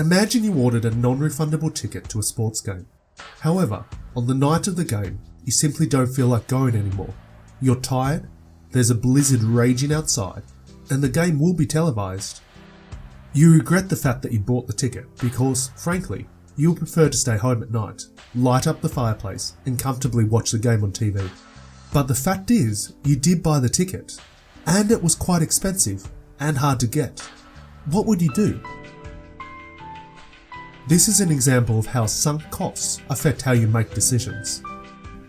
Imagine you ordered a non-refundable ticket to a sports game. However, on the night of the game, you simply don't feel like going anymore. You're tired, there's a blizzard raging outside, and the game will be televised. You regret the fact that you bought the ticket because, frankly, you'll prefer to stay home at night, light up the fireplace, and comfortably watch the game on TV. But the fact is, you did buy the ticket, and it was quite expensive and hard to get. What would you do? This is an example of how sunk costs affect how you make decisions.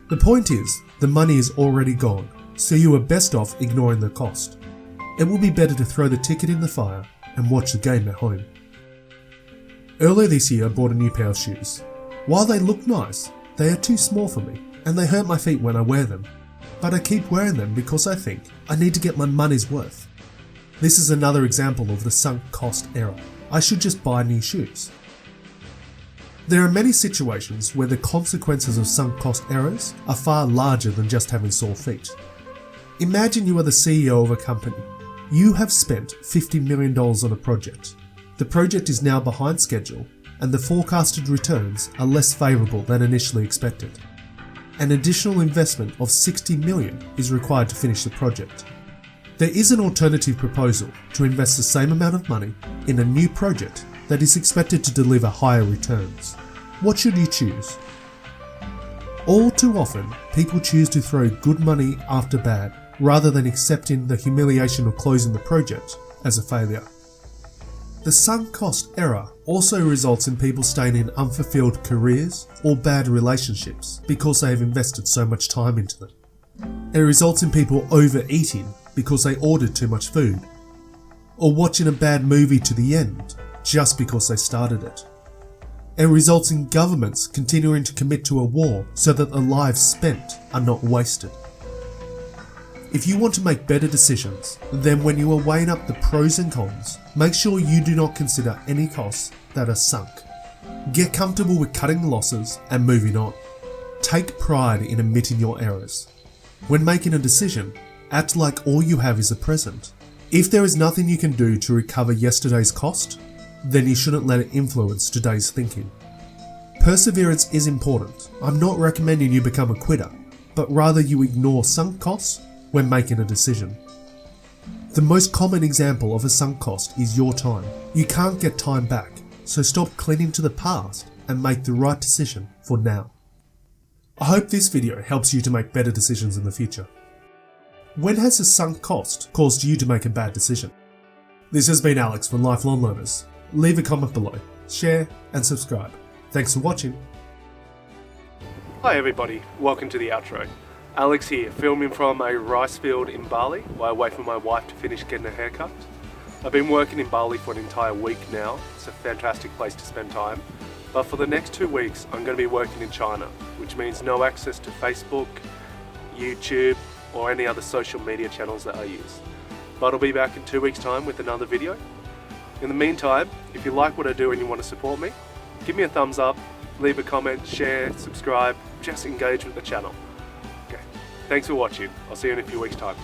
The point is, the money is already gone, so you are best off ignoring the cost. It will be better to throw the ticket in the fire and watch the game at home. Earlier this year I bought a new pair of shoes. While they look nice, they are too small for me and they hurt my feet when I wear them. But I keep wearing them because I think I need to get my money's worth. This is another example of the sunk cost error. I should just buy new shoes. There are many situations where the consequences of sunk cost errors are far larger than just having sore feet. Imagine you are the CEO of a company. You have spent $50 million on a project. The project is now behind schedule and the forecasted returns are less favourable than initially expected. An additional investment of $60 million is required to finish the project. There is an alternative proposal to invest the same amount of money in a new project that is expected to deliver higher returns. What should you choose? All too often, people choose to throw good money after bad rather than accepting the humiliation of closing the project as a failure. The sunk cost error also results in people staying in unfulfilled careers or bad relationships because they have invested so much time into them. It results in people overeating because they ordered too much food, or watching a bad movie to the end just because they started it. It results in governments continuing to commit to a war so that the lives spent are not wasted. If you want to make better decisions, then when you are weighing up the pros and cons, make sure you do not consider any costs that are sunk. Get comfortable with cutting losses and moving on. Take pride in admitting your errors. When making a decision, act like all you have is the present. If there is nothing you can do to recover yesterday's cost, then you shouldn't let it influence today's thinking. Perseverance is important. I'm not recommending you become a quitter, but rather you ignore sunk costs when making a decision. The most common example of a sunk cost is your time. You can't get time back, so stop clinging to the past and make the right decision for now. I hope this video helps you to make better decisions in the future. When has a sunk cost caused you to make a bad decision? This has been Alex from Lifelong Learners. Leave a comment below, share and subscribe. Thanks for watching. Hi everybody, welcome to the outro. Alex here, filming from a rice field in Bali while I wait for my wife to finish getting her haircut. I've been working in Bali for an entire week now. It's a fantastic place to spend time. But for the next 2 weeks, I'm going to be working in China, which means no access to Facebook, YouTube, or any other social media channels that I use. But I'll be back in 2 weeks' time with another video. In the meantime, if you like what I do and you want to support me, give me a thumbs up, leave a comment, share, subscribe, just engage with the channel. Okay, thanks for watching. I'll see you in a few weeks' time.